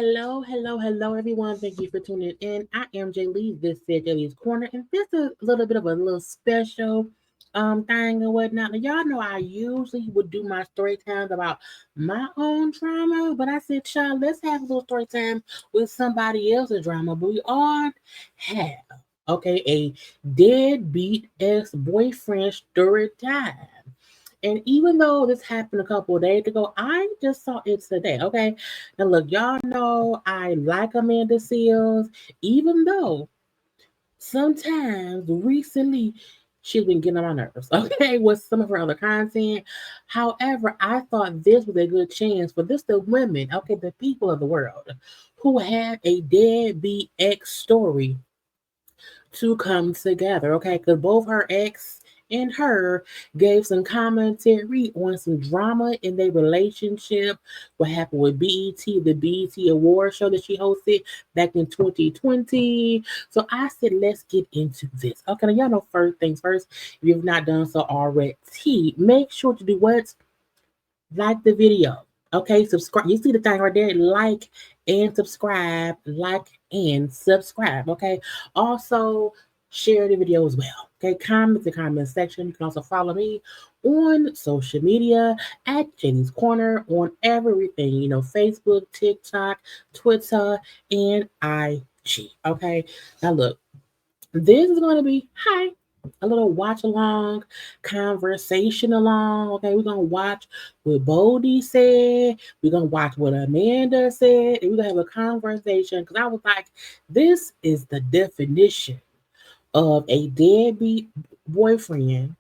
hello, everyone. Thank you for tuning in. I am Jaylee. This is JayLeesCorner, and this is a little bit of a little special thing and whatnot. Now, y'all know I usually would do my story times about my own drama, but I said, child, let's have a little story time with somebody else's drama. But we all have, okay, a deadbeat ex-boyfriend story time. And even though this happened a couple of days ago, I just saw it today. Okay. Now look, y'all know I like Amanda Seals, even though sometimes recently she's been getting on my nerves, okay, with some of her other content. However, I thought this was a good chance for this the women, okay, the people of the world who have a deadbeat ex story to come together, okay? Because both her ex and her gave some commentary on some drama in their relationship, what happened with BET, the BET Award show that she hosted back in 2020. So I said, let's get into this. Okay, now y'all know first things first, if you've not done so already, make sure to do what? Like the video. Okay, subscribe. You see the thing right there, like and subscribe, like and subscribe. Okay, also share the video as well. Okay, comment the comment section. You can also follow me on social media at Jenny's Corner on everything, Facebook, TikTok, Twitter, and IG. Okay, now look, this is going to be a little watch along, conversation along. Okay, we're gonna watch what Boldy said. We're gonna watch what Amanda said, and we're gonna have a conversation. Because I was like, this is the definition of a deadbeat boyfriend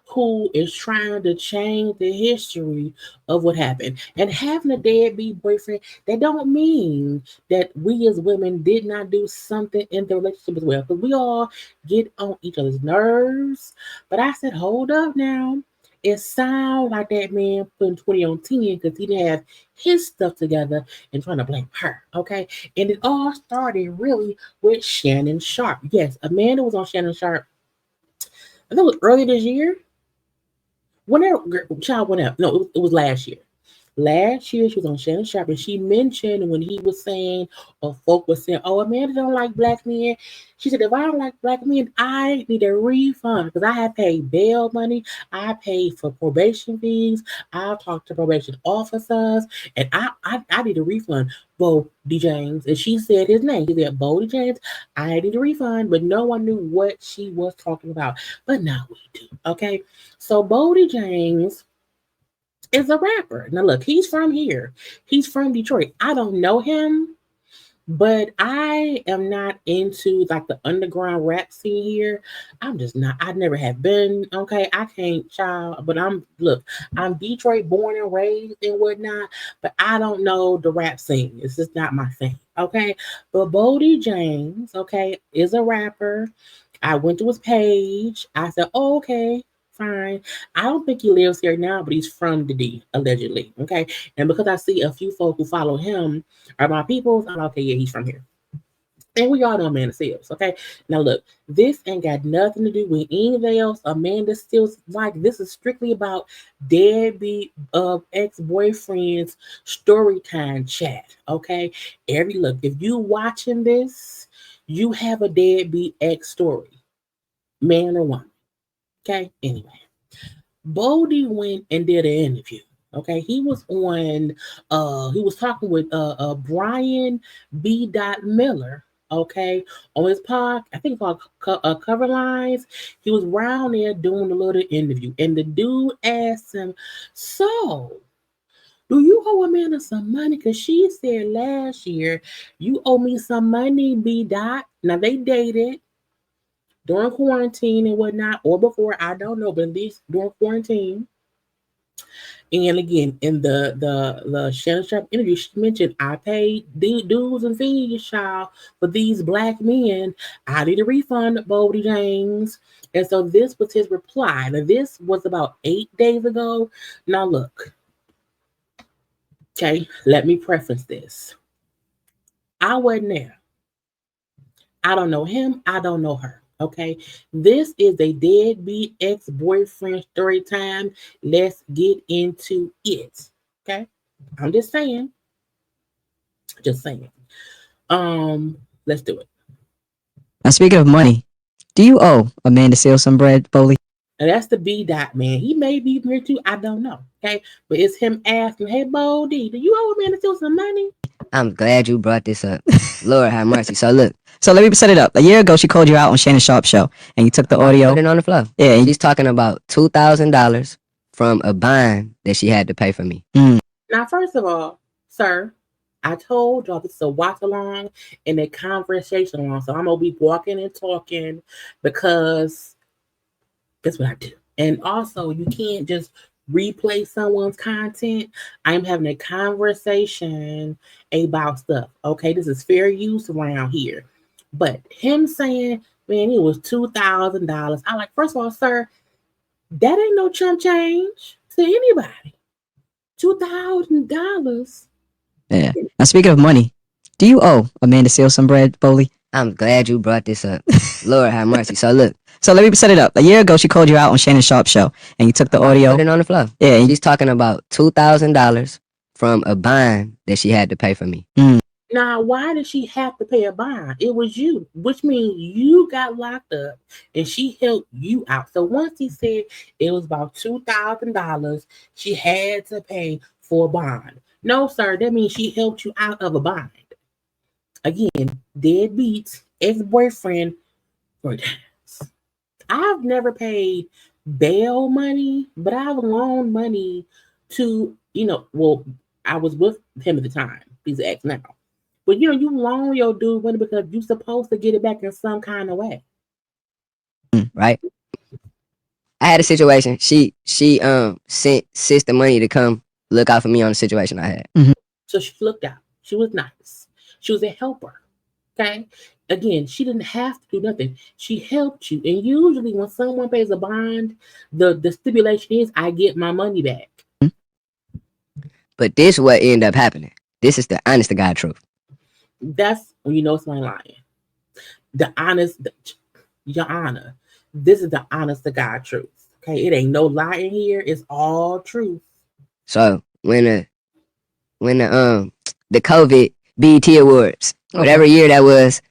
who is trying to change the history of what happened. And having a deadbeat boyfriend, that don't mean that we as women did not do something in the relationship as well. Because we all get on each other's nerves. But I said, hold up now. It sounds like that man putting 20 on 10 because he didn't have his stuff together and trying to blame her. Okay. And it all started really with Shannon Sharp. Yes, Amanda was on Shannon Sharp. I think it was early this year. Whenever child went out, no, it was last year. Last year she was on Shannon Sharp and she mentioned when he was saying, or folk was saying, "Oh, Amanda don't like black men." She said, "If I don't like black men, I need a refund because I have paid bail money, I paid for probation fees, I've talked to probation officers, and I need a refund." Boldy James, and she said his name. She said, "Boldy James, I need a refund," but no one knew what she was talking about. But now we do. Okay, so Boldy James is a rapper. Now look, he's from here. He's from Detroit. I don't know him, but I am not into like the underground rap scene here. I'm just not. I never have been. Okay, I can't, child. But I'm Detroit born and raised and whatnot. But I don't know the rap scene. It's just not my thing. Okay, but Boldy James, okay, is a rapper. I went to his page. I said, oh, okay, fine. I don't think he lives here now, but he's from the D, allegedly. Okay. And because I see a few folk who follow him are my peoples, I'm like, okay, yeah, he's from here. And we all know Amanda Seals, okay? Now look, this ain't got nothing to do with anything else. Amanda Seals, like this is strictly about deadbeat ex-boyfriends story time chat, okay? Every look, if you watching this, you have a deadbeat ex story, man or woman. Okay, anyway. Boldy went and did an interview. Okay, he was talking with Brian B. Miller. Okay, on his pod, I think it's called Cover Lines. He was around there doing a little interview, and the dude asked him, "So, do you owe Amanda some money? Because she said last year you owe me some money, B. Now they dated during quarantine and whatnot, or before, I don't know, but at least during quarantine. And again, in the Shannon Sharp interview, she mentioned I paid dues and fees, child, for these black men. I need a refund, Boldy James. And so this was his reply. Now this was about 8 days ago. Now look, okay, let me preface this. I wasn't there. I don't know him. I don't know her. Okay. This is a deadbeat ex boyfriend story time. Let's get into it. Okay. I'm just saying. Just saying. Let's do it. Now, speaking of money, do you owe Amanda Seals some bread, Boldy? And that's the B dot man. He may be here too. I don't know. Okay. But it's him asking, hey, Boldy, do you owe me to steal some money? I'm glad you brought this up. Lord have mercy. So look, So let me set it up. A year ago, she called you out on Shannon Sharp's show, and you took the audio. put it on the floor. Yeah, and She's talking about $2,000 from a bond that she had to pay for me. Now, first of all, sir, I told y'all this is a watch along and a conversation along. So I'm gonna be walking and talking because that's what I do. And also, you can't just replay someone's content. I'm having a conversation about stuff. Okay, this is fair use around here. But him saying, man, it was $2,000. I'm like, first of all, sir, that ain't no chump change to anybody. $2,000. yeah. Now, speaking of money, do you owe Amanda Seals some bread, Boldy? I'm glad you brought this up. Lord have mercy. So look, So let me set it up. A year ago, she called you out on Shannon Sharp's show, and you took the audio. put it on the floor. Yeah, and She's talking about $2,000 from a bond that she had to pay for me. Now, why did she have to pay a bond? It was you, which means you got locked up and she helped you out. So once he said it was about $2,000, she had to pay for a bond. No, sir, that means she helped you out of a bond. Again, deadbeat ex-boyfriend for times. I've never paid bail money, but I've loaned money to, well, I was with him at the time. He's an ex now. But you loan your dude money because you're supposed to get it back in some kind of way. Right? I had a situation. She sent sis the money to come look out for me on the situation I had. So she looked out. She was nice. She was a helper. Okay. Again, she didn't have to do nothing. She helped you. And usually when someone pays a bond, the stipulation is I get my money back. But this what ended up happening. This is the honest to God truth. That's when you know someone lying. The honest, your honor. This is the honest to God truth. Okay, it ain't no lie in here. It's all truth. So when the COVID BET Awards, whatever year that was,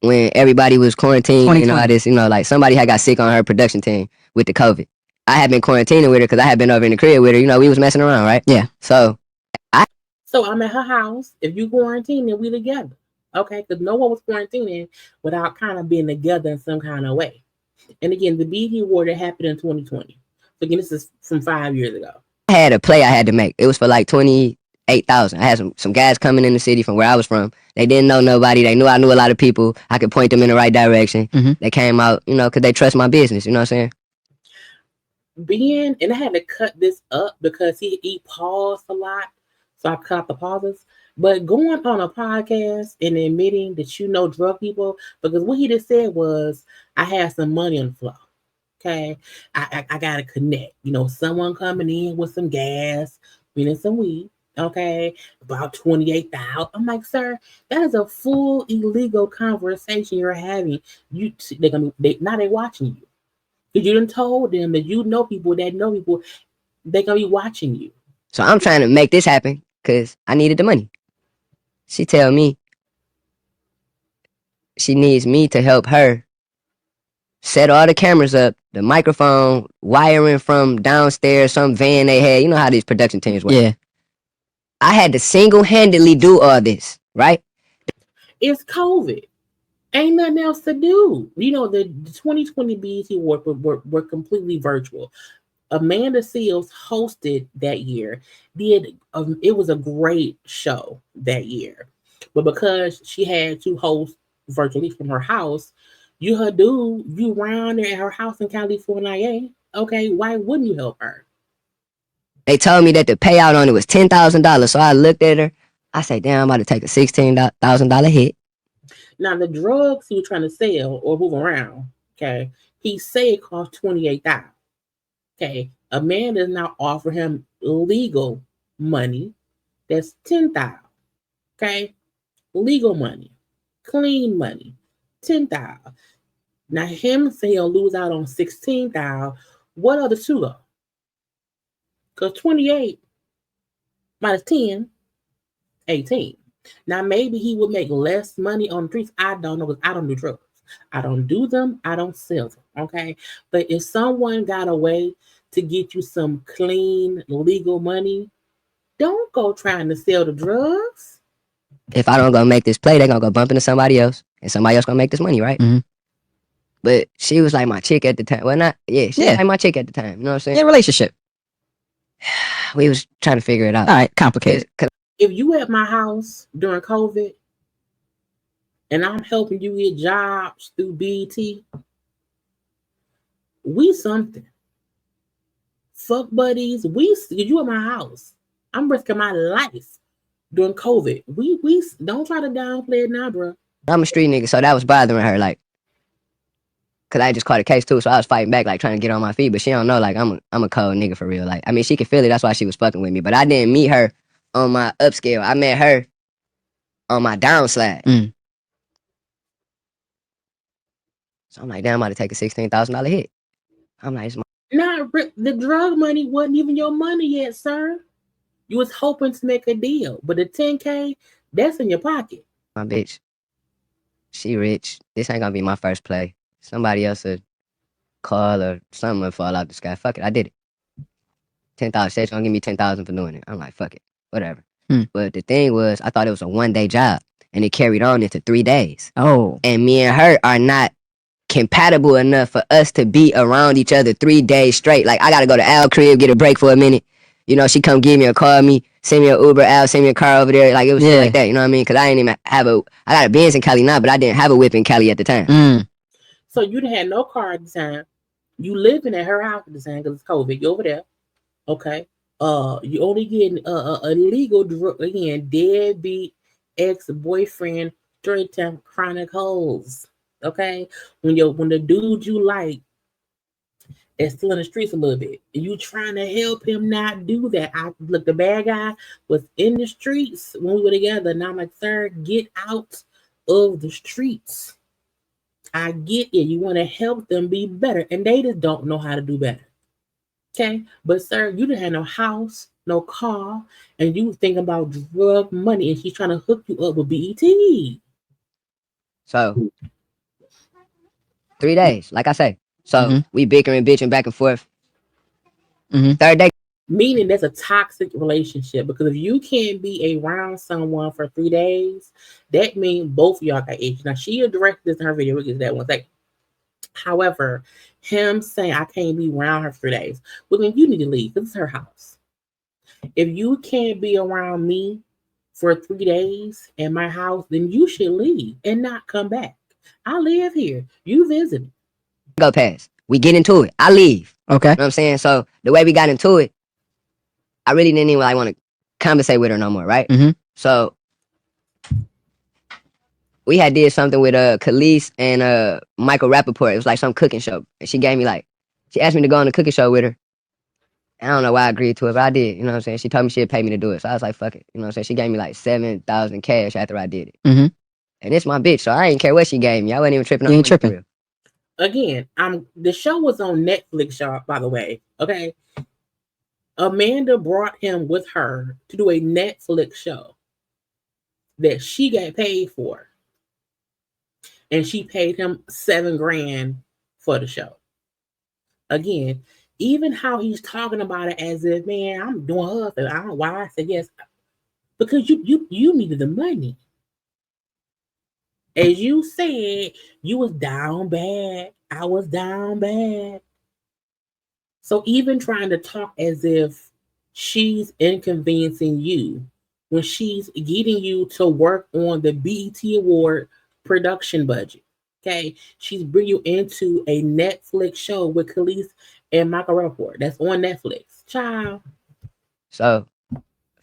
when everybody was quarantined and all this, like somebody had got sick on her production team with the COVID. I had been quarantining with her because I had been over in the crib with her. We was messing around, right? Yeah. So I'm at her house. If you quarantine, then we together. Okay, because no one was quarantining without kind of being together in some kind of way. And again, the BET Award that happened in 2020. So again, this is from 5 years ago. I had a play I had to make. It was for like 28,000. I had some guys coming in the city from where I was from. They didn't know nobody. They knew I knew a lot of people. I could point them in the right direction. They came out, because they trust my business. You know what I'm saying? And I had to cut this up because he paused a lot. So I cut out the pauses. But going on a podcast and admitting that you know drug people, because what he just said was, I had some money on the floor. Okay. I got to connect. Someone coming in with some gas, meaning some weed. Okay. About 28,000. I'm like, sir, that is a full illegal conversation you're having. Now they watching you. Because you done told them that you know people that know people, they're going to be watching you. So I'm trying to make this happen because I needed the money. She tell me she needs me to help her set all the cameras up, the microphone, wiring from downstairs, some van they had. You know how these production teams work. Yeah. I had to single-handedly do all this, right? It's COVID. Ain't nothing else to do. The 2020 BET Awards were completely virtual. Amanda Seals hosted that year. It was a great show that year. But because she had to host virtually from her house, you round there at her house in California. Okay, why wouldn't you help her? They told me that the payout on it was $10,000. So I looked at her. I said, damn, I'm about to take a $16,000 hit. Now, the drugs he was trying to sell or move around, okay, he said it cost $28,000. Okay, Amanda is now offering him legal money. That's $10,000. Okay, legal money, clean money, $10,000. Now him saying he'll lose out on $16,000. What are the two though? Because 28 minus 10, 18. Now maybe he would make less money on the streets. I don't know because I don't do drugs. I don't do them. I don't sell them. Okay. But if someone got a way to get you some clean legal money, don't go trying to sell the drugs. If I don't go make this play, they gonna go bump into somebody else, and somebody else gonna make this money, right? Mhm. But she was like my chick at the time. Well, not yeah, she was Yeah. like my chick at the time. You know what I'm saying? Yeah, relationship. We was trying to figure it out. All right, complicated. If you at my house during COVID and I'm helping you get jobs through BT, we something. Fuck buddies, you at my house. I'm risking my life during COVID. We don't try to downplay it now, bro. I'm a street nigga, so that was bothering her, like, cause I just caught a case too, so I was fighting back, like trying to get on my feet. But she don't know, like, I'm a cold nigga for real. Like, I mean, she could feel it. That's why she was fucking with me. But I didn't meet her on my upscale. I met her on my downslide. Mm. So I'm like, damn, I'm about to take a $16,000 hit. I'm like, it's The drug money wasn't even your money yet, sir. You was hoping to make a deal, but the 10K, that's in your pocket. my bitch. She rich. This ain't gonna be my first play. Somebody else would call or something would fall out the sky. Fuck it, I did it. 10,000. She's gonna give me 10,000 for doing it. I'm like, fuck it, whatever. But the thing was, I thought it was a 1-day job, and it carried on into 3 days. Oh. And me and her are not compatible enough for us to be around each other 3 days straight. Like, I gotta go to Al crib, get a break for a minute. You know, she come give me or call me, send me an Uber, Al, send me a car over there. Like, it was shit like that, you know what I mean? Because I didn't even have I got a Benz in Cali now, but I didn't have a whip in Cali at the time. So you didn't have no car at the time. You living at her house at the time because it's COVID. You over there. Okay. You only getting a legal drug again, deadbeat ex-boyfriend straight time chronicles. Okay. When the dude you like is still in the streets a little bit. You trying to help him not do that. Look, the bad guy was in the streets when we were together. And I'm like, sir, get out of the streets. I get it. You want to help them be better. And they just don't know how to do better. Okay. But sir, you didn't have no house, no car, and you thinking about drug money, and she's trying to hook you up with BET. So 3 days, like I say. So we bickering, bitching back and forth. Third day. Meaning that's a toxic relationship, because if you can't be around someone for 3 days, that means both of y'all got issues. Now she addressed this in her video. We'll get to that one second. However, him saying I can't be around her for 3 days, well then you need to leave. This is her house. If you can't be around me for 3 days in my house, then you should leave and not come back. I live here. You visit me. Go past. We get into it. I leave. Okay. You know what I'm saying? So the way we got into it, I really didn't even like want to conversate with her no more, right? So we had did something with Khalees and Michael Rappaport. It was like some cooking show. And she asked me to go on the cooking show with her. I don't know why I agreed to it, but I did. You know what I'm saying? She told me she'd pay me to do it. So I was like, fuck it. You know what I'm saying? She gave me like 7,000 cash after I did it. And it's my bitch, so I didn't care what she gave me. I wasn't even tripping on tripping. Again, the show was on Netflix, y'all, by the way. Okay. Amanda brought him with her to do a Netflix show that she got paid for. And she paid him $7,000 for the show. Again, even how he's talking about it as if, man, I'm doing her thing. I don't know why I said yes. Because you needed the money. As you said, you was down bad. I was down bad. So even trying to talk as if she's inconveniencing you when she's getting you to work on the BET Award production budget. Okay. She's bringing you into a Netflix show with Khalees and Michael Rappaport. That's on Netflix. Child. So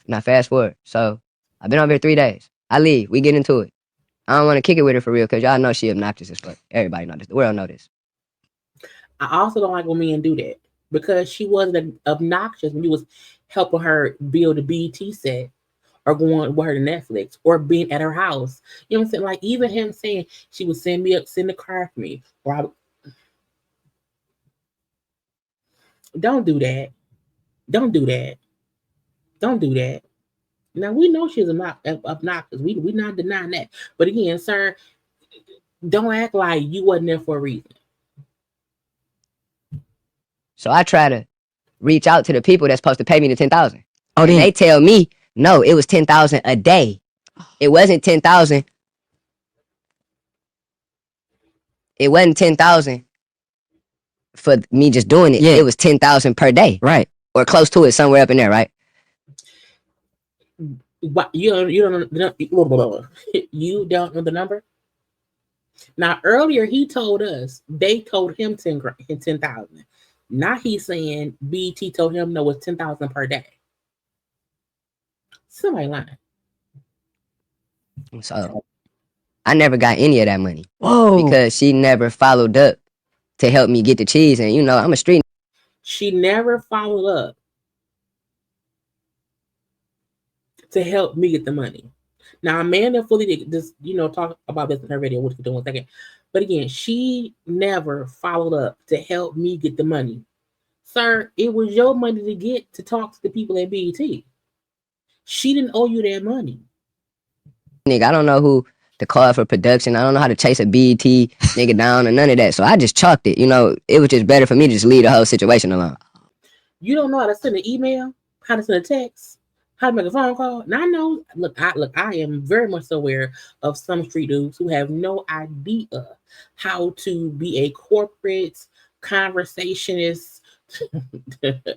now fast forward. So I've been over here 3 days. I leave. We get into it. I don't want to kick it with her for real because y'all know she obnoxious as fuck. Everybody know this. The world know this. I also don't like when men do that because she wasn't obnoxious when you was helping her build a BET set or going with her to Netflix or being at her house. You know what I'm saying? Like even him saying she would send the car for me. Don't do that. Don't do that. Don't do that. Now we know she's obnoxious. We not denying that. But again, sir, don't act like you wasn't there for a reason. So I try to reach out to the people that's supposed to pay me the 10,000. Oh, and then they tell me, no, it was 10,000 a day. It wasn't 10,000. It wasn't 10,000 for me just doing it. Yeah. It was 10,000 per day. Right. Or close to it, somewhere up in there, right? What you don't you don't know the number? Now earlier he told us they told him 10,000. Now he's saying BT told him no, it's 10,000 per day. Somebody lying. So I never got any of that money. Whoa. Because she never followed up to help me get the cheese. And you know, I'm a street. She never followed up to help me get the money. Now Amanda fully did this, talk about this in her video, which we'll do in a second. But again, she never followed up to help me get the money. Sir, it was your money to get to talk to the people at BET. She didn't owe you that money. Nigga, I don't know who to call for production. I don't know how to chase a BET nigga down or none of that. So I just chalked it. You know, it was just better for me to just leave the whole situation alone. You don't know how to send an email, how to send a text, how to make a phone call. Now I know. I am very much aware of some street dudes who have no idea how to be a corporate conversationist.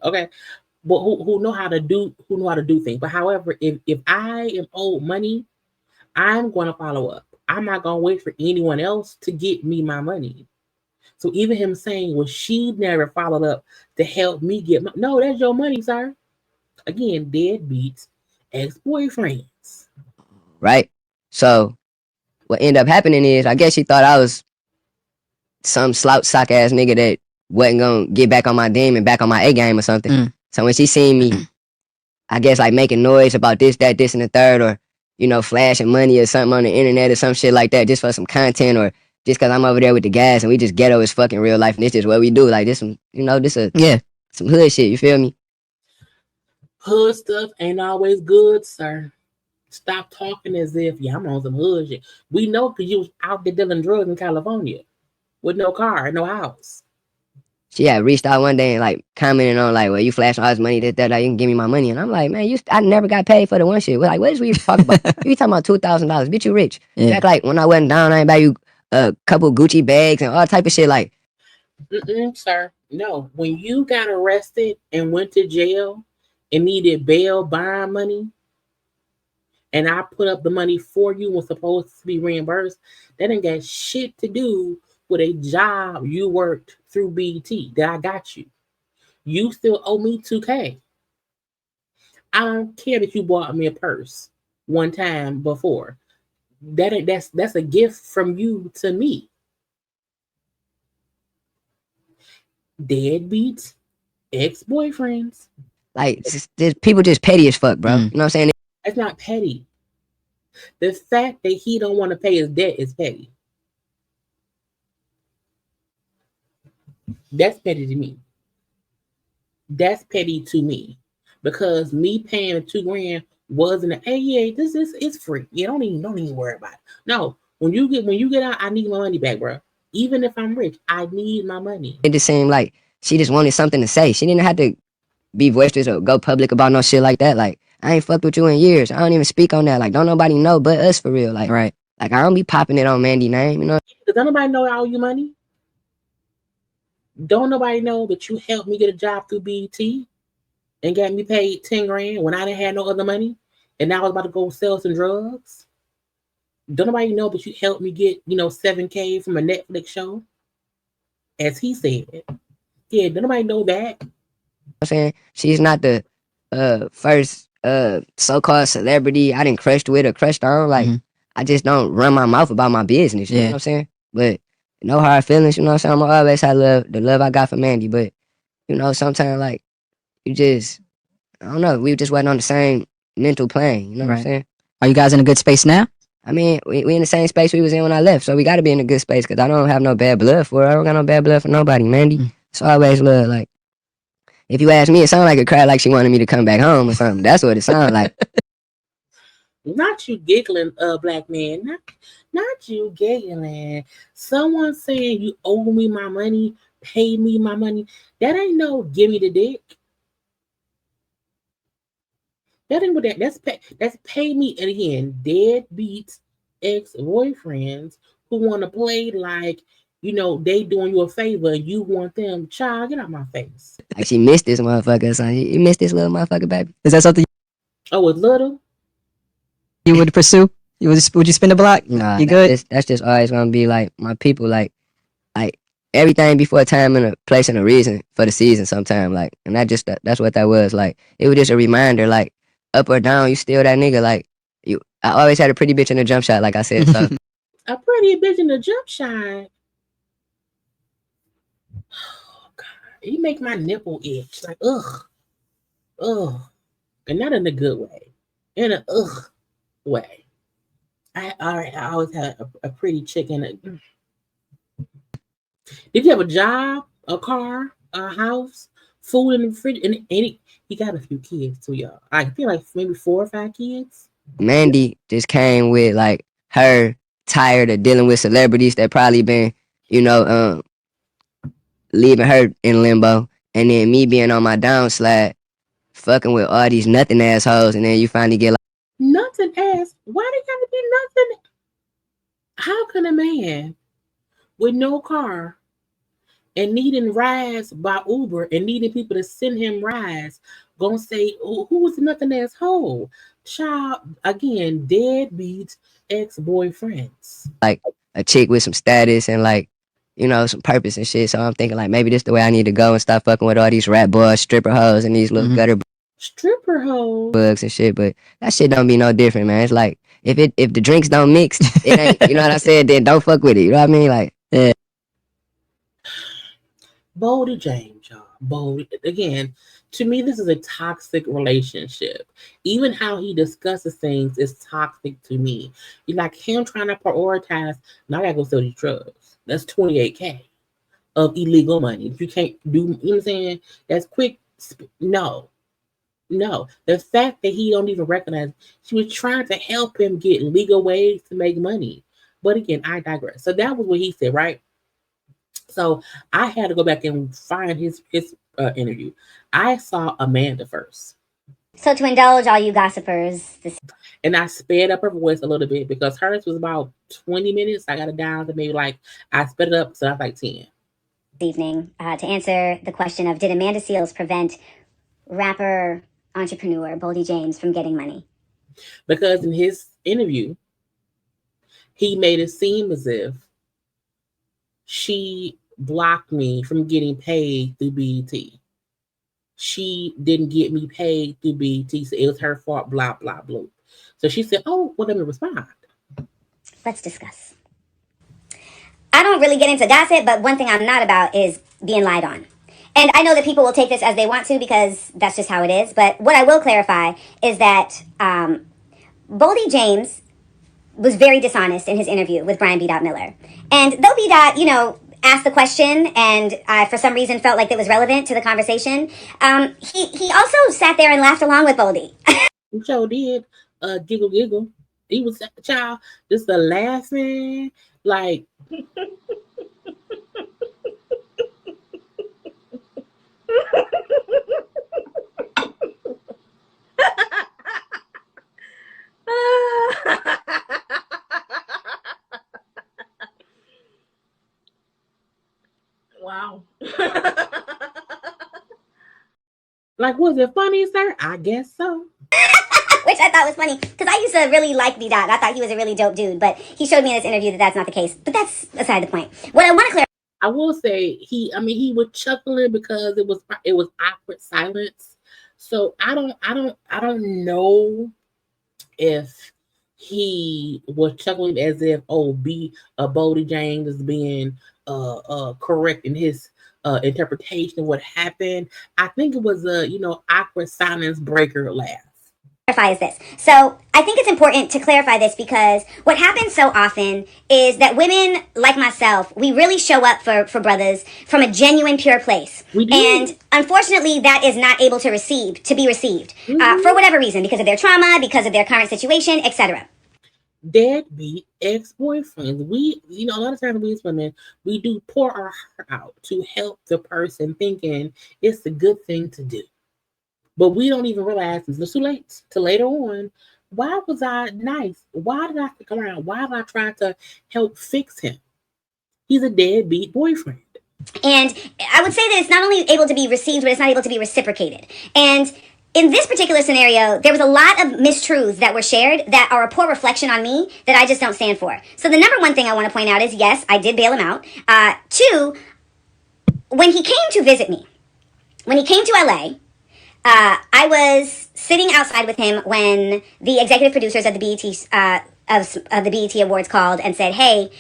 Okay, but who know how to do things. But however, if I am owed money, I'm going to follow up. I'm not going to wait for anyone else to get me my money. So even him saying, well, she never followed up to help me get my... No, that's your money, sir. Again, deadbeats, ex-boyfriends. Right? So what ended up happening is, I guess she thought I was some slouch sock ass nigga that wasn't going to get back on my team and back on my A game or something. So when she seen me, I guess like making noise about this, that, this, and the third, or, you know, flashing money or something on the internet or some shit like that just for some content, or just because I'm over there with the guys and we just ghetto as fucking real life and this is what we do. Like this, some, you know, some hood shit, you feel me? Hood stuff ain't always good, sir. Stop talking as if, I'm on some hood shit. We know because you was out there dealing drugs in California with no car, no house. She had reached out one day and like commenting on like, well, you flashing all this money, that, you can give me my money. And I'm like, man, I never got paid for the one shit. Like, what is we talking about? You talking about $2,000? Bitch, you rich. Yeah. You act like when I wasn't down, I ain't buy you a couple Gucci bags and all type of shit. Like, sir, no. When you got arrested and went to jail and needed bail bond money, and I put up the money for you was supposed to be reimbursed, that ain't got shit to do with a job you worked through BT that I got you. You still owe me $2K. I don't care that you bought me a purse one time before. That's a gift from you to me. Deadbeats, ex-boyfriends. Like, people just petty as fuck, bro. You know what I'm saying? It's not petty. The fact that he don't want to pay his debt is petty. That's petty to me. That's petty to me. Because me paying the $2,000 wasn't this is it's free. You don't even worry about it. No, when you get out, I need my money back, bro. Even if I'm rich, I need my money. It just seemed like she just wanted something to say. She didn't have to be boisterous or go public about no shit like that. Like, I ain't fucked with you in years. I don't even speak on that. Like, don't nobody know but us for real. Like, right. Like, I don't be popping it on Mandy's name, you know? Does nobody know I owe you money? Don't nobody know that you helped me get a job through BET and got me paid $10,000 when I didn't have no other money and now I was about to go sell some drugs? Don't nobody know that you helped me get, $7K from a Netflix show? As he said. Yeah, don't nobody know that? I'm saying she's not the first so-called celebrity I didn't crushed with or crushed on. Like, I just don't run my mouth about my business. You know what I'm saying? But no hard feelings, you know what I'm saying? I'm always have the love I got for Mandy. But, sometimes like you just, I don't know, we just wasn't on the same mental plane, you know what I'm saying? Are you guys in a good space now? I mean, we in the same space we was in when I left, so we gotta be in a good space because I don't have no bad blood for her. I don't got no bad blood for nobody, Mandy. So I always love, like, if you ask me, it sounded like it cried like she wanted me to come back home or something. That's what it sounded like. Not you giggling, black man. Not you giggling. Someone saying you owe me my money, pay me my money. That ain't no give me the dick. That ain't what that. That's pay me. And again, deadbeat ex-boyfriends who want to play like they doing you a favor and you want them. Child, get out my face. Like she missed this motherfucker, son. You missed this little motherfucker, baby. Is that something Oh, it's little. you would pursue? Would you spin the block? Nah, You good? that's just always gonna be like my people. Like everything before a time and a place and a reason for the season. Sometime and that's what that was. Like it was just a reminder. Like up or down, you still that nigga. Like you, I always had a pretty bitch in a jump shot. Like I said, so A pretty bitch in the jump shot. Oh God, you make my nipple itch. Like ugh, and not in a good way, in a ugh way. I always had a pretty chick in it. Did you have a job, a car, a house, food in the fridge, and he got a few kids too, y'all. I feel like maybe 4 or 5 kids. Mandy just came with like her tired of dealing with celebrities that probably been you know leaving her in limbo, and then me being on my downslide, fucking with all these nothing assholes, and then you finally get like. Nothing ass. Why they gotta be nothing? How can a man with no car and needing rides by Uber and needing people to send him rides gonna say, oh, who's the nothing asshole? Child, again, deadbeat ex-boyfriends. Like a chick with some status and some purpose and shit. So I'm thinking like maybe this the way I need to go and stop fucking with all these rat boys, stripper hoes, and these little gutter Stripper hoes. bugs and shit. But that shit don't be no different, man. It's like if the drinks don't mix, it ain't. You know what I said? Then don't fuck with it. You know what I mean? Like yeah. Boldy James, y'all. Boldy again. To me, this is a toxic relationship. Even how he discusses things is toxic to me. You like him trying to prioritize. Now I gotta go sell these drugs. That's 28K of illegal money. You can't do. You know what I'm saying? That's quick. No, no. The fact that he don't even recognize she was trying to help him get legal ways to make money. But again, I digress. So that was what he said, right? So I had to go back and find his interview. I saw Amanda first. So to indulge all you gossipers this And I sped up her voice a little bit because hers was about 20 minutes. I got it down to maybe I sped it up, so I was like 10. evening to answer the question of did Amanda Seales prevent rapper entrepreneur Boldy James from getting money? Because in his interview, he made it seem as if she blocked me from getting paid through BET. She didn't get me paid through BET, so it was her fault, blah, blah, blah. So she said, oh, well, let me respond. Let's discuss. I don't really get into gossip, but one thing I'm not about is being lied on. And I know that people will take this as they want to because that's just how it is. But what I will clarify is that Boldy James was very dishonest in his interview with Brian B. Miller. And though B. Asked the question and I, for some reason, felt like it was relevant to the conversation, he also sat there and laughed along with Boldy. He sure did. Giggle, giggle. He was, child, just the laughing, like, Wow. like, was it funny, sir? I guess so. Which I thought was funny because I used to really like B. I thought he was a really dope dude, but he showed me in this interview that that's not the case. But that's aside the point. What I want to clarify. I will say he was chuckling because it was awkward silence. So I don't know if he was chuckling as if Boldy James is being correct in his interpretation of what happened. I think it was a awkward silence breaker laugh. clarify is this. So I think it's important to clarify this because what happens so often is that women like myself, we really show up for brothers from a genuine, pure place. We do. And unfortunately, that is not able to be received for whatever reason, because of their trauma, because of their current situation, etc. Deadbeat ex-boyfriends. We, a lot of times we as women, we do pour our heart out to help the person thinking it's a good thing to do. But we don't even realize until it's too late. Till later on, why was I nice? Why did I stick around? Why did I try to help fix him? He's a deadbeat boyfriend. And I would say that it's not only able to be received, but it's not able to be reciprocated. And in this particular scenario, there was a lot of mistruths that were shared that are a poor reflection on me that I just don't stand for. So the number one thing I want to point out is, yes, I did bail him out. Two, when he came to visit me, when he came to LA, I was sitting outside with him when the executive producers of the BET Awards called and said, "Hey,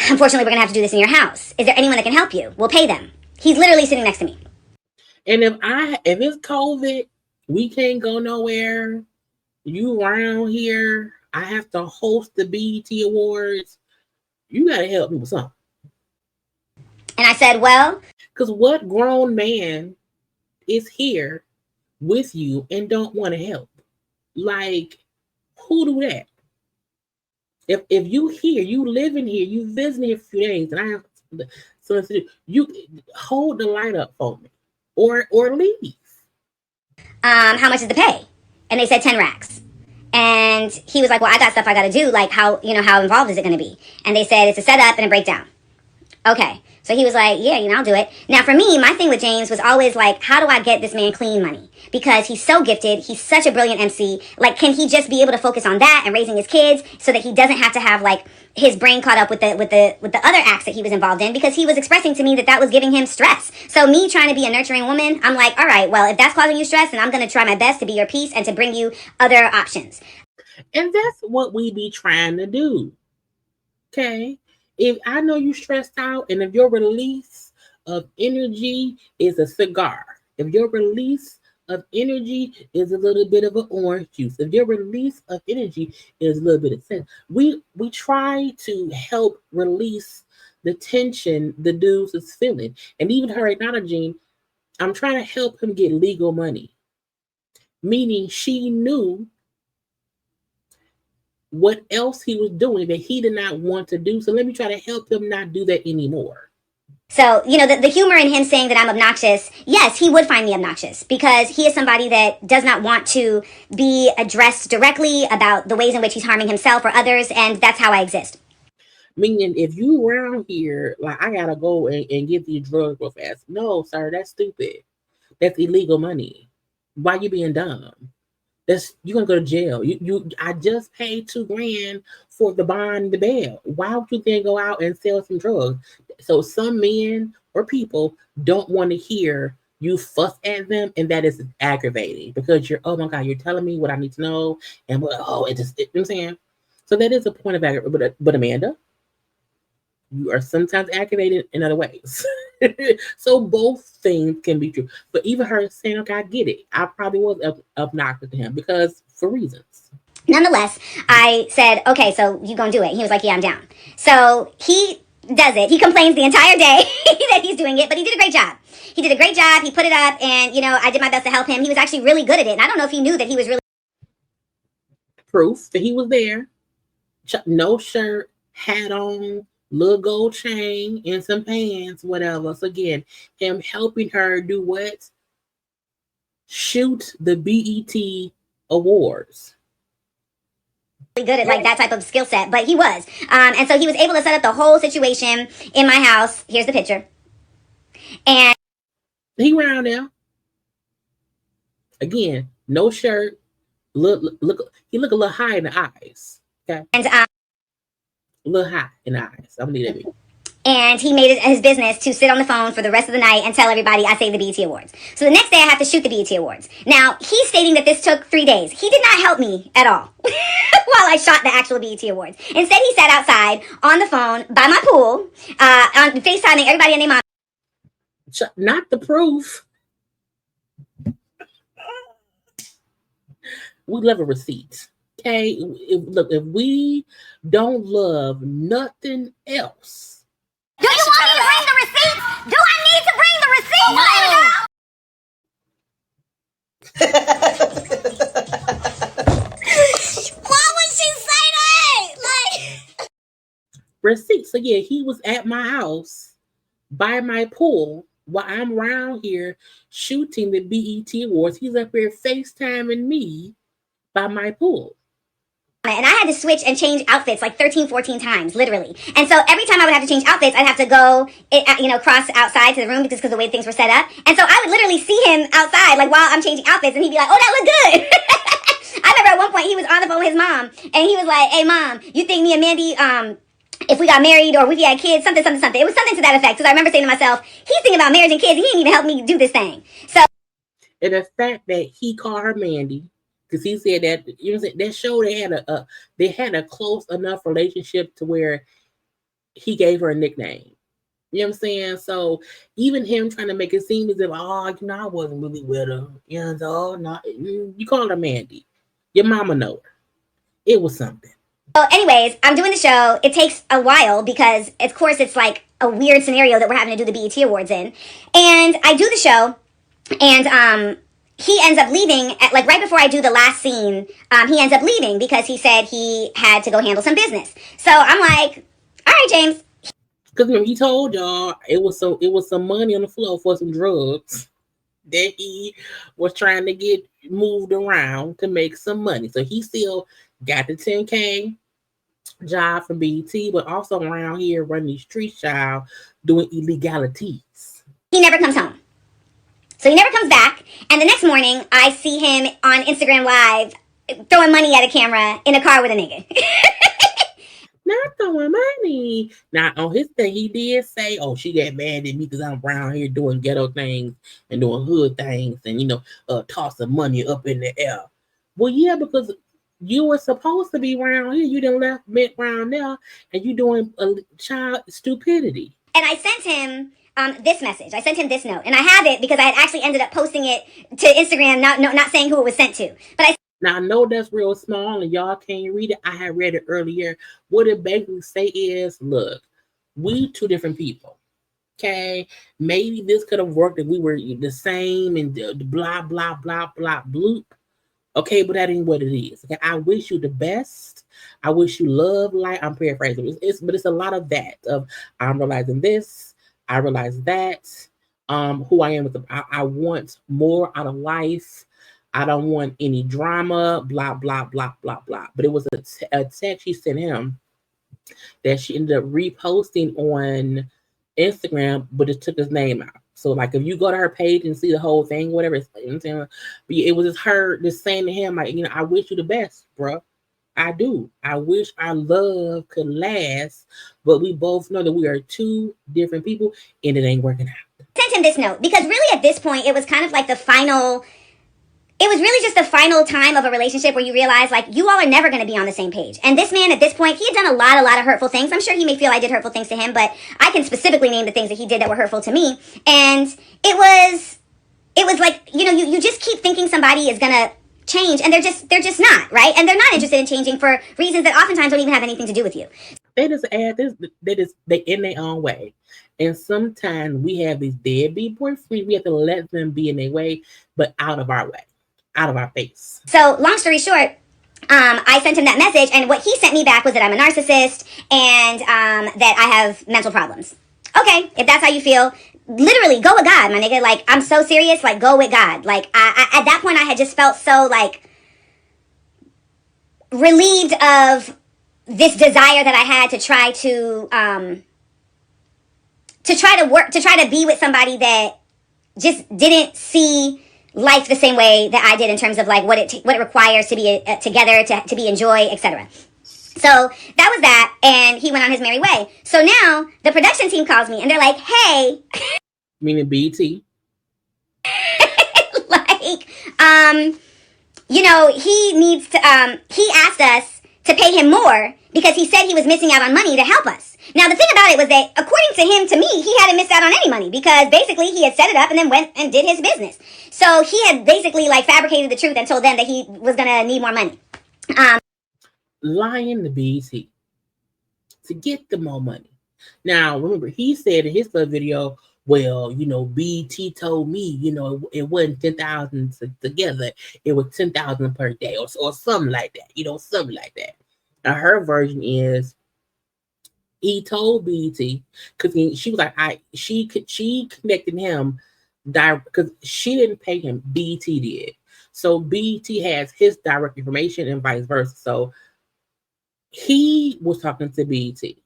unfortunately, we're gonna have to do this in your house. Is there anyone that can help you? We'll pay them." He's literally sitting next to me. And if it's COVID, we can't go nowhere. You around here, I have to host the BET Awards. You gotta help me with something. And I said, well, because what grown man is here with you and don't want to help? Like, who do that? If you here, you living here, you visiting a few days, and I have something to do, you hold the light up for me, or leave. How much is the pay? And they said 10 racks. And he was like, well, I got stuff I got to do. Like, how involved is it going to be? And they said it's a setup and a breakdown. Okay. So he was like, yeah, I'll do it. Now, for me, my thing with James was always like, how do I get this man clean money? Because he's so gifted. He's such a brilliant MC. Like, can he just be able to focus on that and raising his kids so that he doesn't have to have, like, his brain caught up with the other acts that he was involved in? Because he was expressing to me that was giving him stress. So me trying to be a nurturing woman, I'm like, all right, well, if that's causing you stress, then I'm going to try my best to be your peace and to bring you other options. And that's what we be trying to do. Okay? If I know you stressed out, and if your release of energy is a cigar, if your release of energy is a little bit of an orange juice, if your release of energy is a little bit of sense, we try to help release the tension the dudes is feeling. And even her acknowledging, I'm trying to help him get legal money. Meaning she knew what else he was doing that he did not want to do. So let me try to help him not do that anymore. So, the humor in him saying that I'm obnoxious, yes, he would find me obnoxious because he is somebody that does not want to be addressed directly about the ways in which he's harming himself or others, and that's how I exist. Meaning, if you around here, like, I gotta go and get these drugs real fast. No, sir, that's stupid. That's illegal money. Why you being dumb? You're gonna go to jail. I just paid $2,000 for the bond, the bail. Why would you then go out and sell some drugs? So some men or people don't want to hear you fuss at them, and that is aggravating because oh my God, you're telling me what I need to know, and you know what I'm saying. So that is a point of aggravation. But Amanda, you are sometimes aggravated in other ways. So both things can be true. But even her saying, okay, I get it. I probably was obnoxious to him because for reasons. Nonetheless, I said, okay, so you gonna do it? He was like, yeah, I'm down. So he does it. He complains the entire day that he's doing it, but he did a great job. He did a great job. He put it up, and, I did my best to help him. He was actually really good at it, and I don't know if he knew that he was really... Proof that he was there. No shirt, hat on, little gold chain, and some pants, whatever. So again, him helping her do what? Shoot the BET Awards. Good at like that type of skill set, but he was. And so he was able to set up the whole situation in my house. Here's the picture. And he around there. Again, no shirt. Look, he look a little high in the eyes. Okay. And a little high in the eyes. I'm gonna need that. And he made it his business to sit on the phone for the rest of the night and tell everybody I saved the BET Awards. So the next day I have to shoot the BET Awards. Now, he's stating that this took 3 days. He did not help me at all while I shot the actual BET Awards. Instead, he sat outside on the phone by my pool, on FaceTiming everybody and their mom. Not the proof. We love a receipt. Okay, if we don't love nothing else. Do you want me to bring the receipts? Do I need to bring the receipts? Why would she say that? Like, Receipts. So yeah, he was at my house by my pool while I'm around here shooting the BET Awards. He's up here FaceTiming me by my pool. and I had to switch and change outfits like 13, 14 times, literally. And so every time I would have to change outfits, I'd have to go, cross outside to the room because of the way things were set up. And so I would literally see him outside, like while I'm changing outfits, and he'd be like, "Oh, that look good." I remember at one point he was on the phone with his mom, and he was like, "Hey, mom, you think me and Mandy, if we got married or if we had kids, something, something, something." It was something to that effect. Because I remember saying to myself, he's thinking about marriage and kids, and he didn't even help me do this thing. So, and the fact that he called her Mandy, because he said that, that show they had a close enough relationship to where he gave her a nickname. You know what I'm saying? So even him trying to make it seem as if, I wasn't really with her. You called her Mandy. Your mama know her. It was something. So anyways, I'm doing the show. It takes a while because, of course, it's like a weird scenario that we're having to do the BET Awards in. And I do the show, and he ends up leaving, right before I do the last scene, he ends up leaving because he said he had to go handle some business. So I'm like, all right, James. Because he told y'all it was some money on the floor for some drugs that he was trying to get moved around to make some money. So he still got the 10K job from BET, but also around here running these streets, child, doing illegalities. He never comes home. So he never comes back. And the next morning, I see him on Instagram Live throwing money at a camera in a car with a nigga. Not throwing money. Now, on his thing, he did say, she got mad at me because I'm around here doing ghetto things and doing hood things and, tossing money up in the air. Well, yeah, because you were supposed to be around here. You done left around there and you doing child stupidity. And I sent him this message. I sent him this note. And I have it because I had actually ended up posting it to Instagram, not saying who it was sent to. But now, I know that's real small and y'all can't read it. I had read it earlier. What it basically say is, look, we two different people. Okay? Maybe this could have worked if we were the same and blah, blah, blah, blah, bloop. Okay, but that ain't what it is. Okay, I wish you the best. I wish you love, life. I'm paraphrasing. But it's a lot of that. Of I'm realizing this. I realize that. Who I am with them. I want more out of life. I don't want any drama, blah, blah, blah, blah, blah. But it was a text she sent him that she ended up reposting on Instagram, but it took his name out. So, like, if you go to her page and see the whole thing, whatever, but it was just her just saying to him, like, I wish you the best, bro. I do. I wish our love could last, but we both know that we are two different people, and it ain't working out. Sent him this note because really at this point, it was kind of like it was really just the final time of a relationship where you realize, like, you all are never going to be on the same page. And this man, at this point, he had done a lot of hurtful things. I'm sure he may feel I did hurtful things to him, but I can specifically name the things that he did that were hurtful to me. And it was like, you just keep thinking somebody is going to change, and they're just not, right? And they're not interested in changing for reasons that oftentimes don't even have anything to do with you. They just add this, they in their own way. And sometimes we have these deadbeat boyfriends, we have to let them be in their way, but out of our way. Out of our face. So long story short, I sent him that message, and what he sent me back was that I'm a narcissist and that I have mental problems. Okay, if that's how you feel, literally go with God, my nigga. Like, I'm so serious, like, go with God. Like, I at that point I had just felt so, like, relieved of this desire that I had to try to be with somebody that just didn't see life the same way that I did in terms of, like, what it requires to be together, to be enjoyed, etc. So that was that, and he went on his merry way. So now the production team calls me and they're like, "Hey," meaning BT, like, he needs to. He asked us to pay him more because he said he was missing out on money to help us. Now, the thing about it was that, according to him, to me, he hadn't missed out on any money because basically he had set it up and then went and did his business. So he had basically like fabricated the truth and told them that he was going to need more money. Lying to BT to get the more money. Now, remember, he said in his little video, well, BT told me, it wasn't 10,000 together. It was 10,000 per day or something like that, something like that. Now, her version is he told BT because she was like, she connected him because she didn't pay him, BT did. So BT has his direct information and vice versa. So he was talking to BT.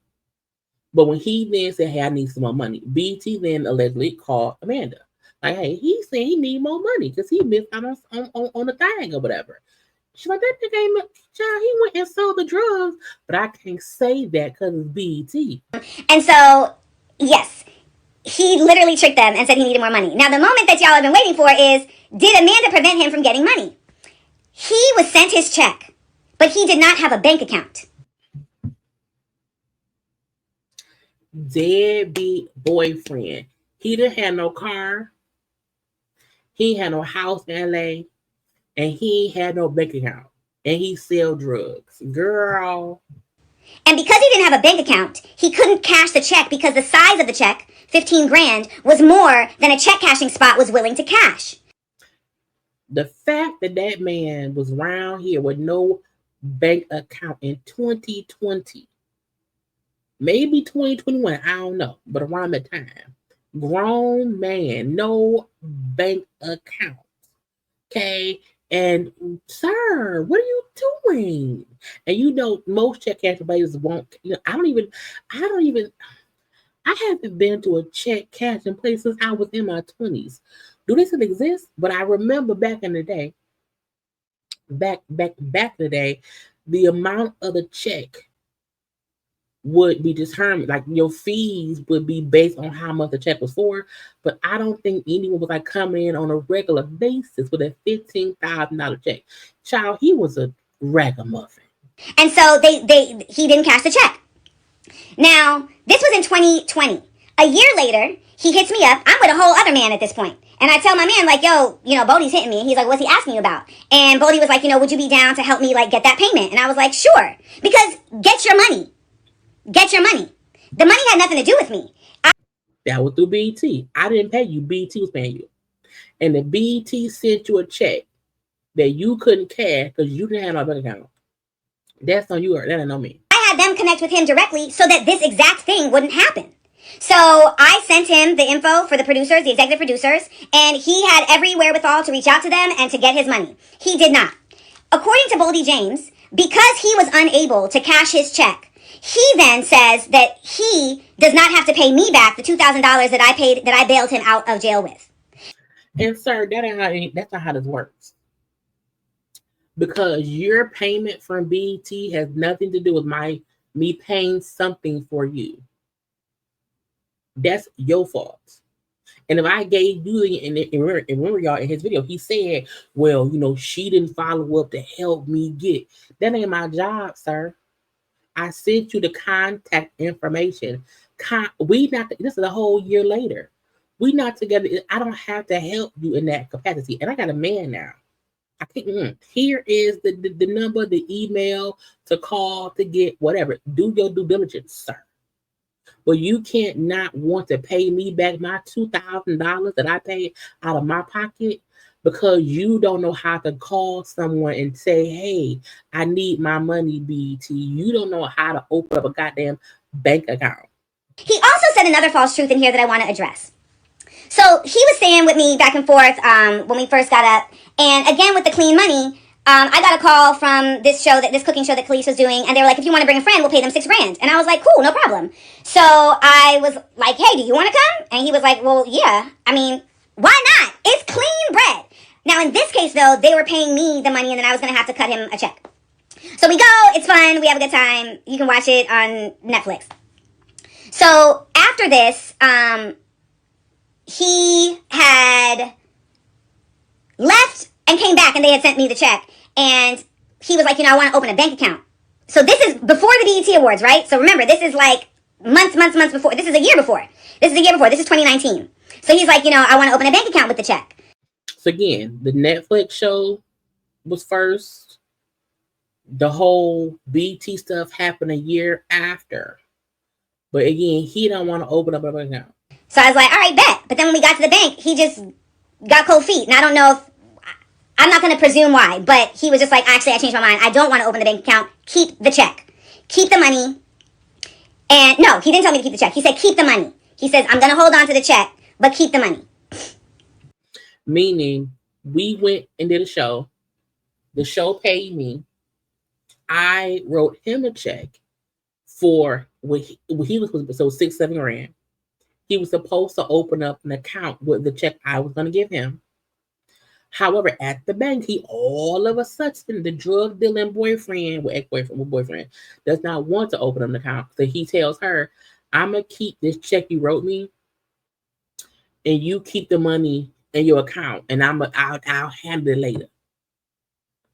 But when he then said, hey, I need some more money, BT then allegedly called Amanda. Like, hey, he said he need more money because he missed out on the thing or whatever. She's like, that nigga ain't, child, he went and sold the drugs. But I can't say that because it's BT. And so, yes, he literally tricked them and said he needed more money. Now, the moment that y'all have been waiting for is, did Amanda prevent him from getting money? He was sent his check, but he did not have a bank account. Deadbeat boyfriend. He didn't have no car. He had no house in LA. And he had no bank account. And he sell drugs. Girl. And because he didn't have a bank account, he couldn't cash the check because the size of the check, 15 grand, was more than a check cashing spot was willing to cash. The fact that man was around here with no bank account in 2020, maybe 2021, I don't know, but around that time, grown man, no bank account. Okay. And sir, what are you doing? And most check cashing places won't, I haven't been to a check cashing place since I was in my 20s. Do they still exist? But I remember back in the day, the amount of the check would be determined, like your fees would be based on how much the check was for. But I don't think anyone was like coming in on a regular basis with a $15,000 check. Child, he was a ragamuffin. And so he didn't cash the check. Now, this was in 2020. A year later, he hits me up. I'm with a whole other man at this point. And I tell my man, like, yo, Boldy's hitting me. He's like, what's he asking you about? And Boldy was like, would you be down to help me, like, get that payment? And I was like, sure. Because get your money. Get your money. The money had nothing to do with me. That was through BT. I didn't pay you. BT was paying you. And the BT sent you a check that you couldn't cash because you didn't have no bank account. That's on you. That ain't on me. I had them connect with him directly so that this exact thing wouldn't happen. So I sent him the info for the producers, the executive producers, and he had every wherewithal to reach out to them and to get his money. He did not. According to Boldy James, because he was unable to cash his check, he then says that he does not have to pay me back the $2,000 that I bailed him out of jail with. And sir, that's not how this works. Because your payment from BT has nothing to do with me paying something for you. That's your fault. And if I gave you, and remember y'all, in his video, he said, well, she didn't follow up to help me get. That ain't my job, sir. I sent you the contact information. This is a whole year later. We not together. I don't have to help you in that capacity. And I got a man now. I can't. Here is the number, the email to call to get whatever. Do your due diligence, sir. But you can't not want to pay me back my $2,000 that I paid out of my pocket because you don't know how to call someone and say, hey, I need my money, BT. You don't know how to open up a goddamn bank account. He also said another false truth in here that I want to address. So he was staying with me back and forth when we first got up. And again, with the clean money, I got a call from this cooking show that Khalees was doing. And they were like, if you want to bring a friend, we'll pay them $6 grand. And I was like, cool, no problem. So I was like, hey, do you want to come? And he was like, well, yeah. I mean, why not? It's clean bread. Now, in this case, though, they were paying me the money and then I was going to have to cut him a check. So we go, it's fun, we have a good time. You can watch it on Netflix. So after this, he had left and came back and they had sent me the check. And he was like, I want to open a bank account. So this is before the BET Awards, right? So remember, this is like months before. This is a year before. This is 2019. So he's like, I want to open a bank account with the check. So again, the Netflix show was first. The whole BT stuff happened a year after. But again, he don't want to open up a bank account. So I was like, all right, bet. But then when we got to the bank, he just got cold feet. And I don't know if, I'm not going to presume why, but he was just like, actually, I changed my mind. I don't want to open the bank account. Keep the check. Keep the money. And no, he didn't tell me to keep the check. He said, keep the money. He says, I'm going to hold on to the check, but keep the money. Meaning, we went and did a show. The show paid me. I wrote him a check for what he was supposed to, so $6-7 grand. He was supposed to open up an account with the check I was going to give him. However, at the bank, he all of a sudden, the drug dealing boyfriend, ex-boyfriend, does not want to open an account. So he tells her, I'm going to keep this check you wrote me, and you keep the money in your account, and I'll handle it later.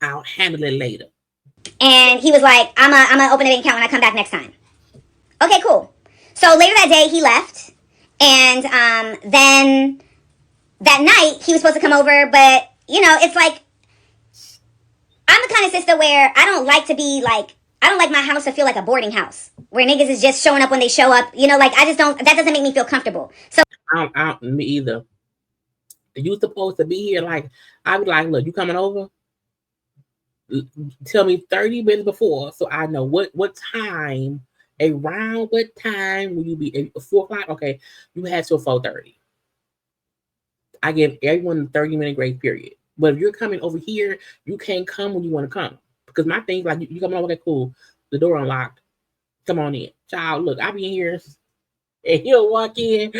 I'll handle it later. And he was like, I'm gonna open a bank account when I come back next time. Okay, cool. So later that day, he left. And then that night, he was supposed to come over. But, it's like, I'm the kind of sister where I don't like to be like, I don't like my house to feel like a boarding house. Where niggas is just showing up when they show up. I just don't, that doesn't make me feel comfortable. So Me either. You supposed to be here. Like, I be like, look, you coming over? Tell me 30 minutes before so I know what time, around what time will you be? 4 o'clock? Okay, you had till 4:30. I give everyone a 30-minute grace period. But if you're coming over here, you can't come when you want to come. Because my thing's like, you coming over, okay, cool. The door unlocked. Come on in. Child, look, I be in here and he'll walk in,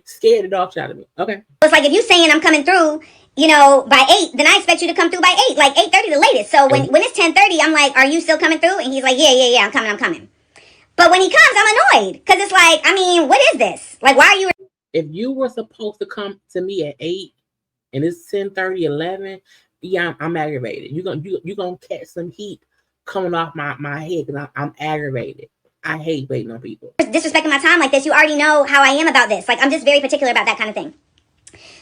scared the dog shit out of me. Okay. It's like if you saying I'm coming through, by 8, then I expect you to come through by 8, like 8:30 the latest. So when it's 10:30, I'm like, are you still coming through? And he's like, yeah, I'm coming. But when he comes, I'm annoyed because it's like, what is this? Like, why are you? If you were supposed to come to me at 8 and it's 10:30, 11, yeah, I'm aggravated. You're gonna catch some heat coming off my head because I'm aggravated. I hate waiting on people. Disrespecting my time like this, you already know how I am about this. Like, I'm just very particular about that kind of thing.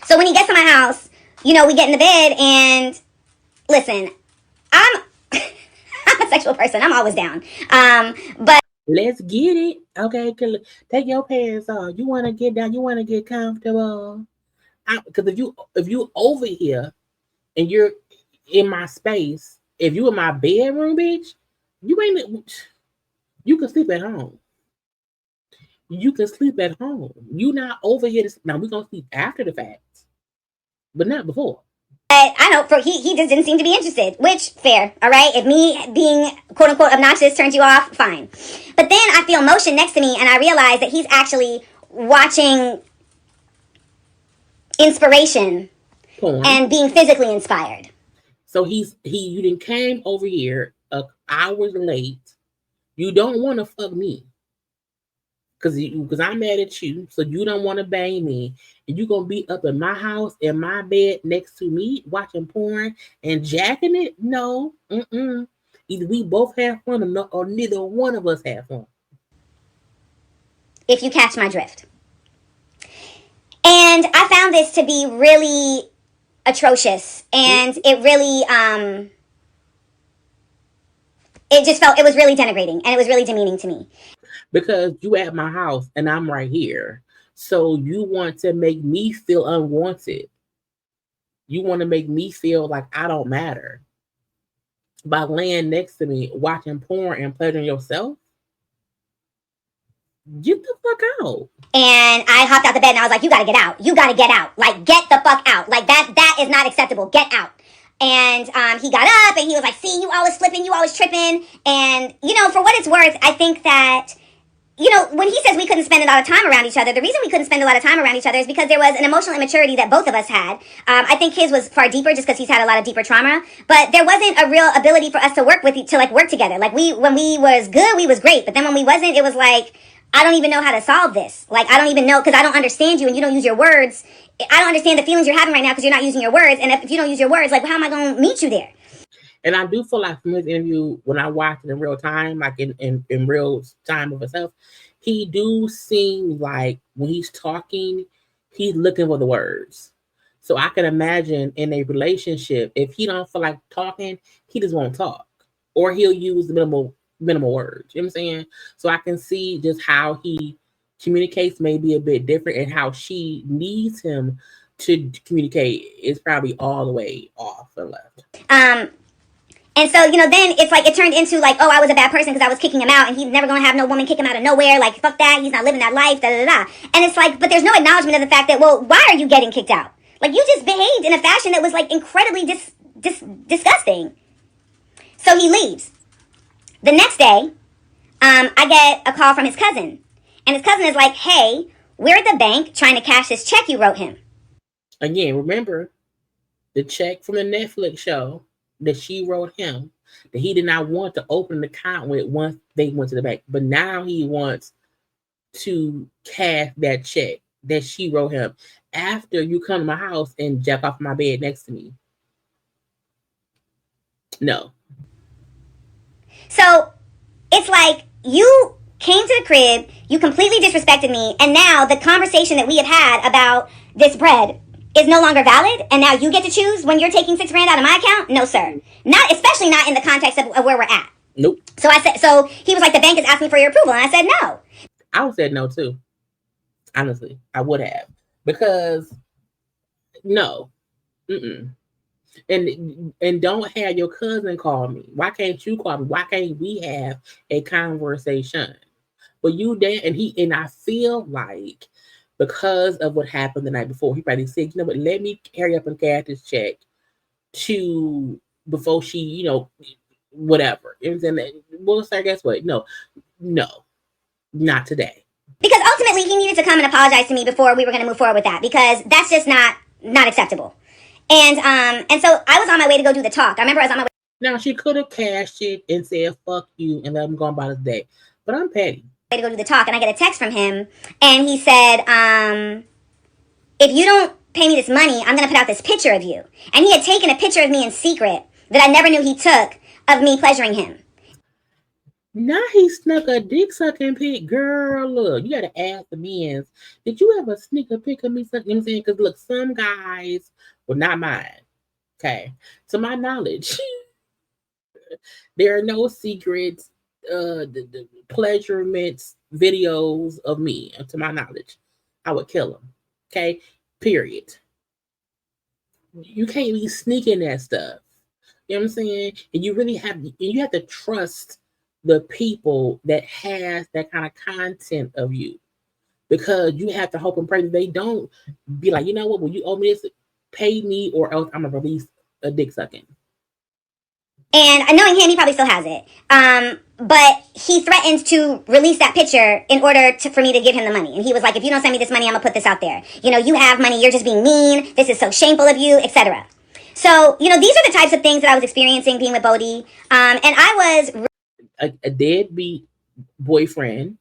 So when he gets to my house, we get in the bed and listen, I'm a sexual person. I'm always down. But let's get it. Okay, take your pants off. You want to get down. You want to get comfortable. Because if you over here and you're in my space, if you in my bedroom, bitch, you can sleep at home. You can sleep at home. You not over here. Now we're gonna sleep after the fact, but not before. I know he just didn't seem to be interested, which fair, all right? If me being quote unquote obnoxious turns you off, fine. But then I feel motion next to me and I realize that he's actually watching inspiration porn and being physically inspired. So you done came over here hours late. You don't want to fuck me. Because I'm mad at you, so you don't want to bang me, and you're gonna be up in my house in my bed next to me watching porn and jacking it. No, either we both have fun or neither one of us have fun. If you catch my drift. And I found this to be really atrocious, and it really it was really denigrating, and it was really demeaning to me. Because you at my house and I'm right here. So you want to make me feel unwanted. You want to make me feel like I don't matter. By laying next to me, watching porn and pleasuring yourself? Get the fuck out. And I hopped out the bed and I was like, you gotta get out. You gotta get out. Like, get the fuck out. Like, that is not acceptable. Get out. And he got up and he was like, see, you always slipping, you always tripping. And, for what it's worth, I think that when he says we couldn't spend a lot of time around each other, the reason we couldn't spend a lot of time around each other is because there was an emotional immaturity that both of us had. I think his was far deeper just because he's had a lot of deeper trauma, but there wasn't a real ability for us to work together. Like when we was good, we was great. But then when we wasn't, it was like, I don't even know how to solve this. Like, I don't even know because I don't understand you and you don't use your words. I don't understand the feelings you're having right now because you're not using your words. And if you don't use your words, like, how am I going to meet you there? And I do feel like from his interview, when I watched it in real time, like in real time of itself, he do seem like when he's talking, he's looking for the words. So I can imagine in a relationship, if he don't feel like talking, he just won't talk. Or he'll use the minimal words. You know what I'm saying? So I can see just how he communicates may be a bit different and how she needs him to communicate is probably all the way off and left. And so, then it's like it turned into like, oh, I was a bad person because I was kicking him out and he's never going to have no woman kick him out of nowhere. Like, fuck that. He's not living that life, da da da. And it's like, but there's no acknowledgement of the fact that, well, why are you getting kicked out? Like, you just behaved in a fashion that was like incredibly disgusting. So he leaves. The next day, I get a call from his cousin. And his cousin is like, hey, we're at the bank trying to cash this check you wrote him. Again, remember the check from the Netflix show that she wrote him that he did not want to open an account with once they went to the bank. But now he wants to cash that check that she wrote him after you come to my house and jack off my bed next to me. No. So it's like you came to the crib, you completely disrespected me, and now the conversation that we had about this bread is no longer valid, and now you get to choose when you're taking $6,000 out of my account? No, sir. Not, especially not in the context of where we're at. Nope. So he was like, the bank is asking for your approval, and I said no. I would have said no too. Honestly, I would have. Because no. And don't have your cousin call me. Why can't you call me? Why can't we have a conversation? But you there, and I feel like because of what happened the night before, he probably said, you know what, let me hurry up and cash this check before she, whatever. And then, well, sir, guess what? No, not today. Because ultimately he needed to come and apologize to me before we were going to move forward with that, because that's just not acceptable. And so I was on my way to go do the talk. I remember I was on my way. Now she could have cashed it and said, fuck you, and let him go about his day. But I'm petty. To go do the talk, and I get a text from him, and he said, if you don't pay me this money, I'm going to put out this picture of you. And he had taken a picture of me in secret that I never knew he took of me pleasuring him. Now he snuck a dick sucking pic. Girl, look, you got to ask the men. Did you ever sneak a pic of me sucking? You know what I'm saying? Because look, some guys, well, not mine. Okay. To my knowledge, there are no secrets, the pleasurements videos of me. To my knowledge, I would kill them. Okay. Period. You can't be sneaking that stuff. You know what I'm saying? And you have to trust the people that has that kind of content of you, because you have to hope and pray that they don't be like, you know what, when you owe me this, pay me or else I'm gonna release a dick sucking. And knowing him, he probably still has it. But he threatened to release that picture in order for me to give him the money. And he was like, if you don't send me this money, I'm gonna put this out there. You have money, you're just being mean. This is so shameful of you, etc. So, these are the types of things that I was experiencing being with Boldy. And I was a deadbeat boyfriend,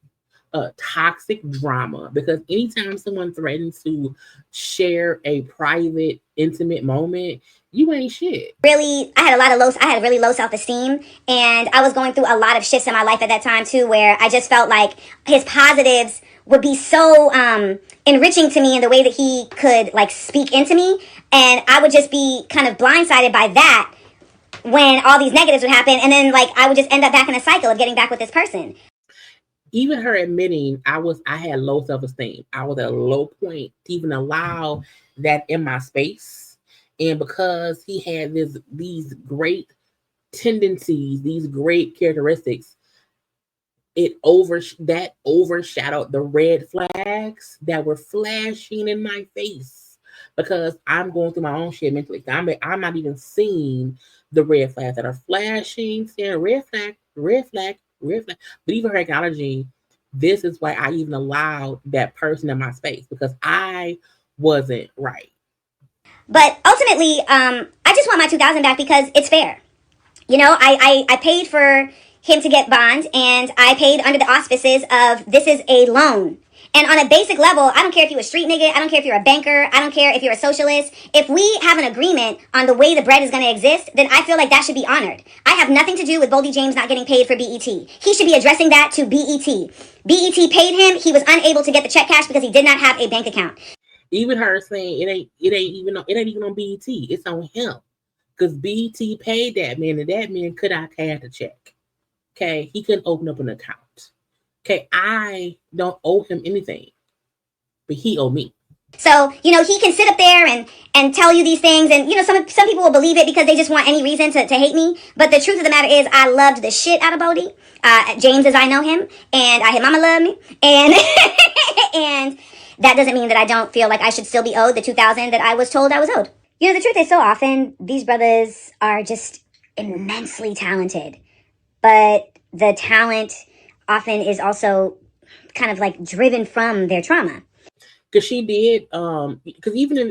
toxic drama, because anytime someone threatens to share a private, intimate moment, you ain't shit. Really, I had really low self-esteem, and I was going through a lot of shifts in my life at that time too, where I just felt like his positives would be so enriching to me in the way that he could like speak into me, and I would just be kind of blindsided by that when all these negatives would happen, and then like I would just end up back in a cycle of getting back with this person. Even her admitting I had low self-esteem. I was at a low point to even allow that in my space. And because he had these great tendencies, these great characteristics, that overshadowed the red flags that were flashing in my face, because I'm going through my own shit mentally. I'm not even seeing the red flags that are flashing, saying red flag. But even her acknowledging, this is why I even allowed that person in my space, because I wasn't right. But ultimately, I just want my $2,000 back because it's fair. I paid for him to get bond, and I paid under the auspices of this is a loan. And on a basic level, I don't care if you're a street nigga, I don't care if you're a banker, I don't care if you're a socialist. If we have an agreement on the way the bread is going to exist, then I feel like that should be honored. I have nothing to do with Boldy James not getting paid for BET. He should be addressing that to BET. BET paid him. He was unable to get the check cash because he did not have a bank account. Even her saying it ain't even on BET. It's on him. Because BET paid that man, and that man could not cash the check. Okay, he couldn't open up an account. Okay, I don't owe him anything, but he owe me. So, he can sit up there and tell you these things, and some people will believe it because they just want any reason to hate me. But the truth of the matter is, I loved the shit out of Boldy, James as I know him, and his mama loved me, and and that doesn't mean that I don't feel like I should still be owed the $2,000 that I was told I was owed. The truth is, so often these brothers are just immensely talented, but the talent often is also kind of like driven from their trauma. Because she did, because even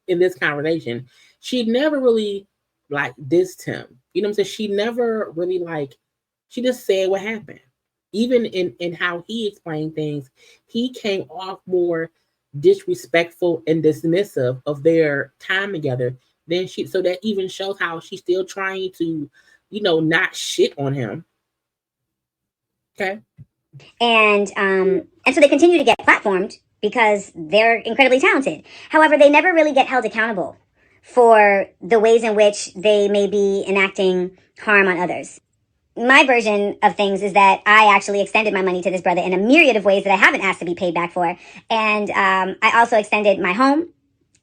in this conversation, she never really like dissed him. You know what I'm saying? She never really she just said what happened. Even in how he explained things, he came off more disrespectful and dismissive of their time together than she. So that even shows how she's still trying to, not shit on him. Okay. And so they continue to get platformed because they're incredibly talented. However, they never really get held accountable for the ways in which they may be enacting harm on others. My version of things is that I actually extended my money to this brother in a myriad of ways that I haven't asked to be paid back for. And I also extended my home,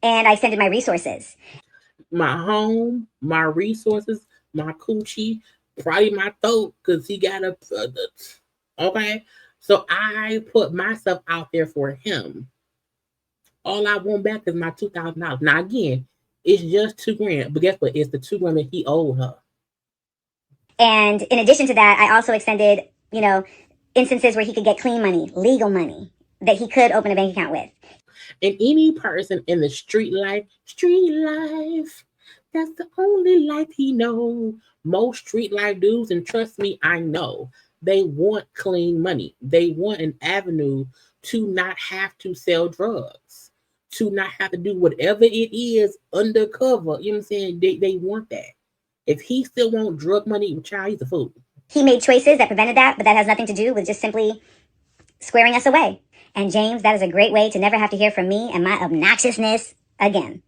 and I extended my resources. My home, my resources, my coochie, probably my throat, because he got okay. So I put myself out there for him. All I want back is my $2,000. Now again, it's just $2,000, but guess what? It's the $2,000 that he owed her. And in addition to that, I also extended, instances where he could get clean money, legal money that he could open a bank account with. And any person in the street life, that's the only life he know. Most street life dudes, and trust me, I know, they want clean money. They want an avenue to not have to sell drugs, to not have to do whatever it is undercover. You know what I'm saying? They want that. If he still wants drug money, child, he's a fool. He made choices that prevented that, but that has nothing to do with just simply squaring us away. And James, that is a great way to never have to hear from me and my obnoxiousness again.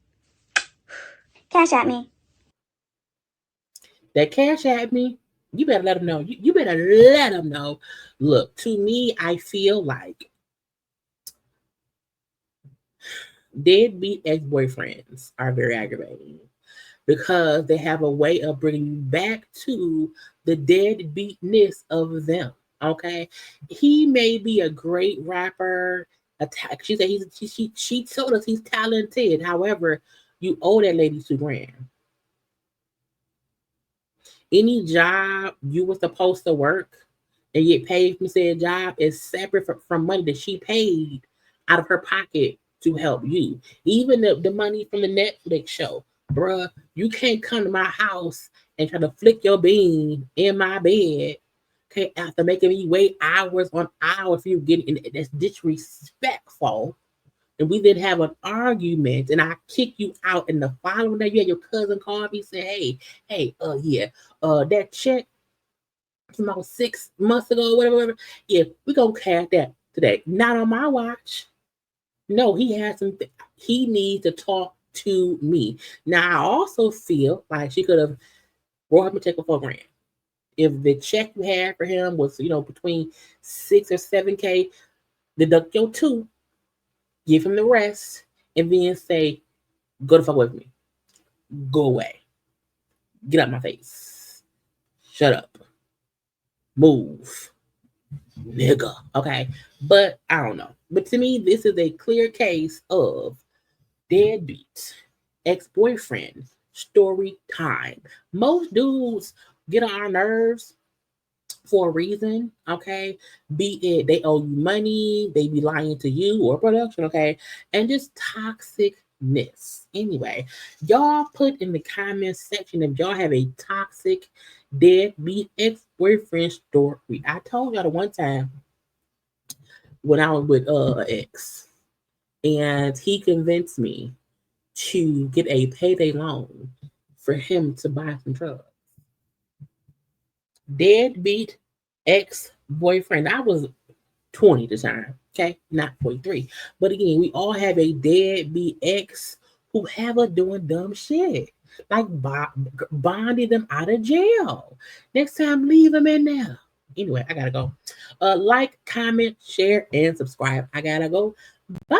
Cash at me. That cash at me, you better let him know. You better let him know. Look, to me, I feel like deadbeat ex-boyfriends are very aggravating because they have a way of bringing you back to the deadbeatness of them. Okay, he may be a great rapper. She said she told us he's talented. However, you owe that lady $2,000. Any job you were supposed to work and get paid from said job is separate from money that she paid out of her pocket to help you. Even the money from the Netflix show. Bruh, you can't come to my house and try to flick your bean in my bed, okay, after making me wait hours on hours for you getting in. That's disrespectful. And we then have an argument, and I kick you out. And the following day, you had your cousin call me, say, "Hey, that check from about 6 months ago, whatever. Yeah, we gonna cash that today. Not on my watch. No, he has some. He needs to talk to me. Now, I also feel like she could have brought him a check for $4,000. If the check you had for him was, between 6 or 7K, deduct your 2. Give him the rest, and then say, go the fuck away from me. Go away. Get out my face. Shut up. Move. Nigga. Okay? But I don't know. But to me, this is a clear case of deadbeat ex-boyfriend story time. Most dudes get on our nerves for a reason, okay? Be it they owe you money, they be lying to you or production, okay? And just toxicness. Anyway, y'all put in the comment section if y'all have a toxic deadbeat ex-boyfriend story. I told y'all the one time when I was with ex, and he convinced me to get a payday loan for him to buy some drugs. Deadbeat ex-boyfriend. I was 20 at the time, okay, not 43. But again, we all have a deadbeat ex who have us doing dumb shit, like bonding them out of jail. Next time, leave them in there. Anyway, I gotta go. Like, comment, share, and subscribe. I gotta go. Bye.